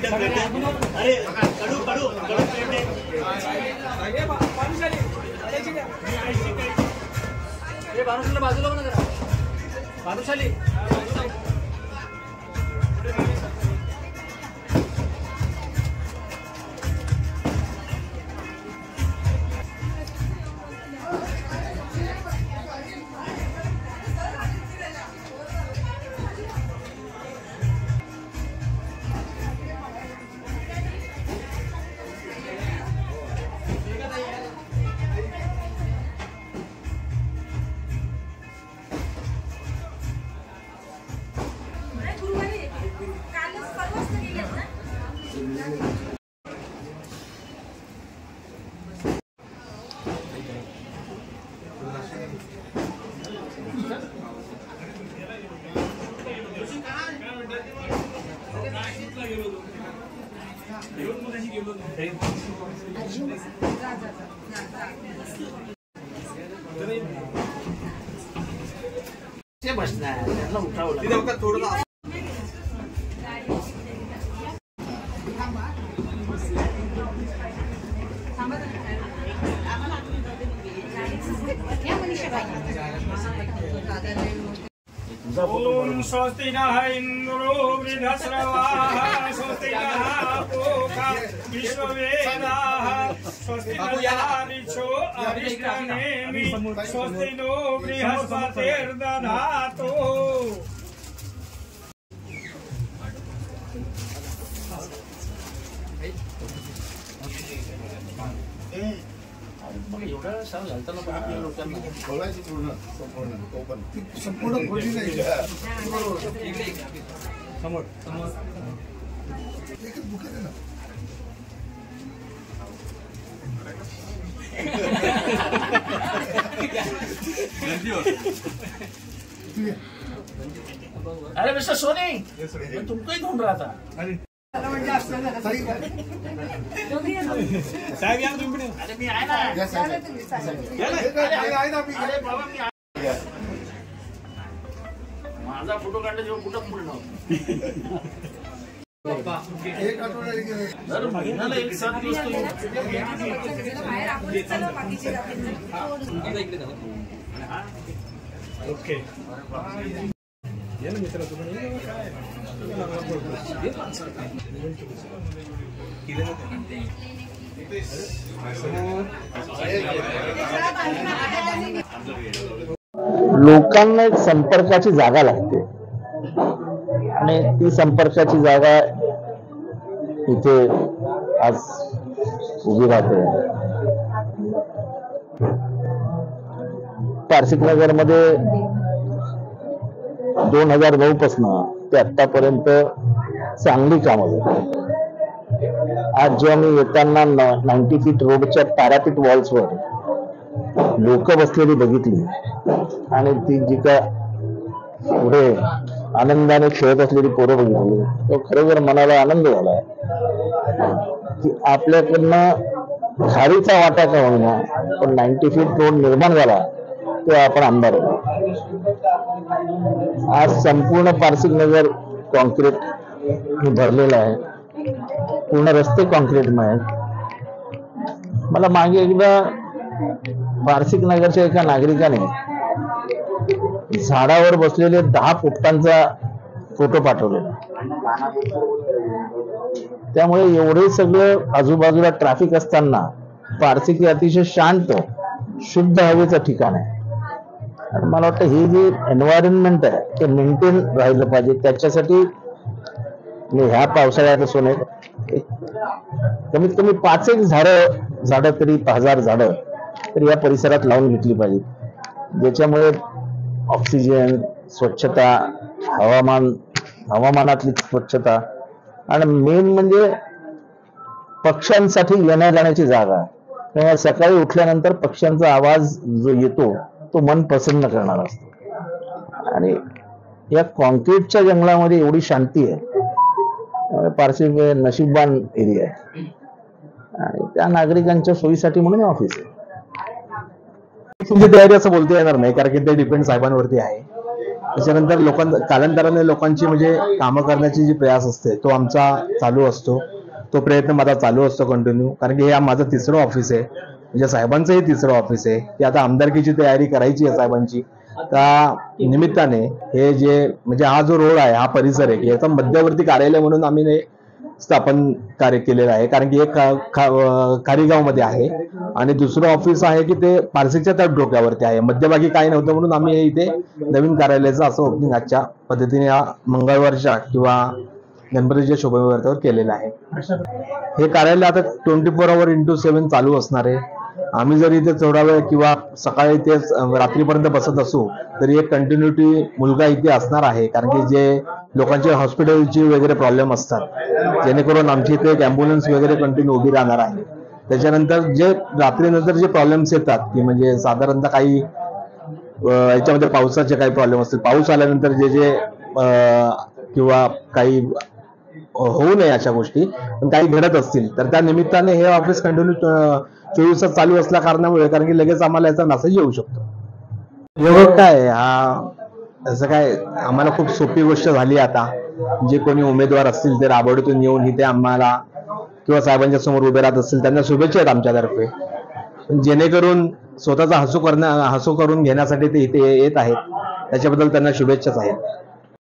अरे कडू कडू कडू बाजूला बघा जरा भानुशाली ओम स्वस्ति नः इंद्रो वृद्धश्रवाः स्वस्ति नः पूषा विश्ववेदाः स्वस्ति नक्षो अरिष्टनेमि स्वस्ति नो बृहस्पतिर्दधातु। संपूर्ण खोली नाही समोर एकच बुक आहे ना अरे मिस्टर सोनी तुमको ही ढूंढ रहा था। साहेब या तुम्ही अरे मी आहे ना माझा फोटो काढला जेव्हा कुठं पुढे एक आठवड्याला महिन्याला एक 7 दिवस ओके मित्र लोकांना एक संपर्काची जागा लागते आणि ती संपर्काची जागा इथे आज उभी राहते। पारसिकनगर मध्ये 2009 पासून ते आतापर्यंत चांगली कामं झाली। आज जेव्हा मी येताना 90 फीट रोडच्या तारापीठ वॉल्सवर लोक बसलेली बघितली आणि ती जी का पुढे आनंदाने खेळत असलेली पोरं बघितली तो खरोखर मनाला आनंद झाला की आपल्याकडनं खारीचा वाटा का होईना पण 90 फीट रोड निर्माण झाला तो आपण आमदार होतो। आज संपूर्ण पारसिकनगर कॉन्क्रीट भरलेलं आहे, पूर्ण रस्ते कॉन्क्रीटमय आहेत। मला मागे एकदा पारसिकनगरच्या एका नागरिकाने झाडावर बसलेले 10 पोपटांचा फोटो पाठवलेला। त्यामुळे एवढे सगळं आजूबाजूला ट्रॅफिक असताना पारसिक अतिशय शांत शुद्ध हवेचं ठिकाण आहे आणि मला वाटतं हे जे एन्व्हायरमेंट आहे ते मेंटेन राहिलं पाहिजे। त्याच्यासाठी ह्या पावसाळ्यात असो नाही कमीत कमी 5 झाडं तरी 1000 झाडं तरी या परिसरात लावून घेतली पाहिजे, ज्याच्यामुळे ऑक्सिजन, स्वच्छता, हवामानातली स्वच्छता आणि मेन म्हणजे पक्ष्यांसाठी येण्या जाण्याची जागा। सकाळी उठल्यानंतर पक्ष्यांचा आवाज जो येतो तो मन प्रसन्न करणारा असतो आणि या कॉन्क्रीटच्या जंगलामध्ये एवढी शांती आहे। पारसी नशीबवान एरिया आहे आणि त्या नागरिकांच्या सोयीसाठी म्हणून ऑफिस आहे। तुमची तयारी असं बोलता येणार नाही कारण की ते डिपेंड साहेबांवरती आहे। त्याच्यानंतर कालांतराने लोकांची म्हणजे कामं करण्याची जी प्रयास असते तो आमचा चालू असतो. तो प्रयत्न माझा चालू असतो कंटिन्यू, कारण की हे माझं तिसरं ऑफिस आहे. म्हणजे साहेबांचंही तिसरं ऑफिस आहे की आता आमदारकीची तयारी करायची आहे साहेबांची. त्या निमित्ताने हे जे म्हणजे हा जो रोड आहे, हा परिसर आहे की याचा मध्यवर्ती कार्यालय म्हणून आम्ही स्थापन कार्य केलेलं आहे. कारण की एक कारीगाव मध्ये आहे आणि दुसरं ऑफिस आहे की ते पारसीच्या त्या डोक्यावरती आहे. मध्यभागी काही नव्हतं म्हणून आम्ही हे इथे नवीन कार्यालयाचं असं ओपनिंग आजच्या पद्धतीने या मंगळवारच्या किंवा गणपतीच्या शोभायात्रेवर केलेलं आहे. हे कार्यालय आता 24/7 चालू असणार आहे. आम्ही जर इथे थोडा वेळ किंवा सकाळी ते रात्रीपर्यंत बसत असू तरी एक कंटिन्युटी मुलगा इथे असणार आहे. कारण की जे लोकांचे हॉस्पिटलची वगैरे प्रॉब्लेम असतात, जेणेकरून आमची इथे एक ॲम्ब्युलन्स वगैरे कंटिन्यू उभी राहणार आहे. त्याच्यानंतर जे रात्रीनंतर जे प्रॉब्लेम्स येतात की म्हणजे साधारणतः काही याच्यामध्ये पावसाचे काही प्रॉब्लेम असतील, पाऊस आल्यानंतर जे किंवा काही होऊ नये अशा गोष्टी पण काही घडत असतील तर त्या निमित्ताने हे ऑफिस कंटिन्यू 24 तास चालू असल्या कारणामुळे, कारण की लगेच आम्हाला याचा मेसेज येऊ शकतो. योग काय असं काय आम्हाला खूप सोपी गोष्ट झाली. आता जे कोणी उमेदवार असतील ते राबवडीतून येऊन इथे आम्हाला किंवा साहेबांच्या समोर उभे राहत असतील त्यांना शुभेच्छा आहेत आमच्यातर्फे. जेणेकरून स्वतःचा हसू करून घेण्यासाठी ते इथे येत आहेत, त्याच्याबद्दल त्यांना शुभेच्छाच आहेत.